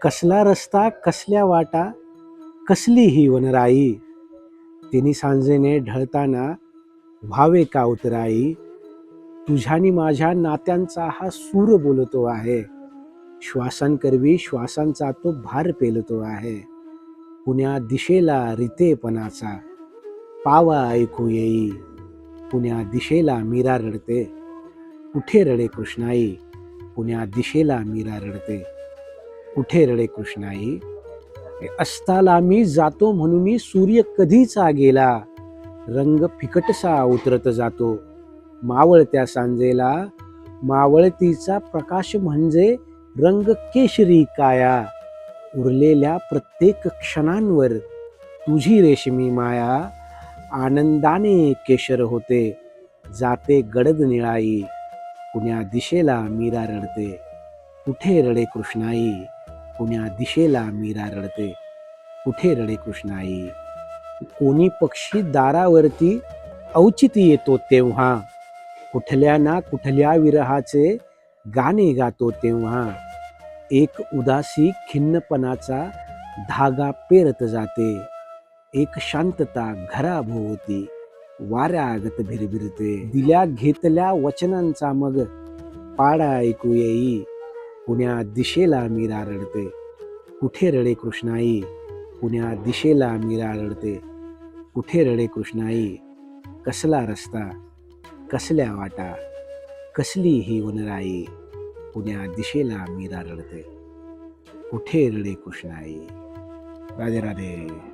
कसला रस्ता कसल्या वाटा, कसली ही वनराई, तिन्ही सांजेने ढळताना व्हावे का उतराई. तुझ्यानी माझ्या नात्यांचा हा सूर बोलतो आहे, श्वासांकरवी श्वासांचा तो भार पेलतो आहे. पुण्या दिशेला रितेपणाचा पावा ऐकू येई, पुण्या दिशेला मीरा रडते, कुठे रडे कृष्णाई. पुण्या दिशेला मीरा रडते, कुठे रडे कृष्णाई. अस्ताला मी जातो म्हणून सूर्य कधीचा गेला, रंग फिकटसा उतरत जातो मावळत्या सांजेला. मावळतीचा प्रकाश म्हणजे रंग केशरी काया, उरलेल्या प्रत्येक क्षणांवर तुझी रेशमी माया. आनंदाने केशर होते जाते गडद निळाई, पुण्या दिशेला मीरा रडते, कुठे रडे कृष्णाई. पुण्या दिशेला मीरा रडते, कुठे रडे कृष्णाई. कोणी पक्षी दारावरती औचिती येतो तेव्हा, कुठल्या ना कुठल्या विरहाचे गाणे गातो तेव्हा. एक उदासी खिन्नपणाचा धागा पेरत जाते, एक शांतता घराभोवती वाऱ्यागत भिरभिरते. दिल्या घेतल्या वचनांचा मग पाडा ऐकू येई, पुण्या दिशेला मीरा रडते, कुठे रडे कृष्णाई. पुण्या दिशेला मीरा रडते, कुठे रडे कृष्णाई. कसला रस्ता कसल्या वाटा, कसली ही वनराई, पुण्या दिशेला मीरा रडते, कुठे रडे कृष्णाई. राधे राधे.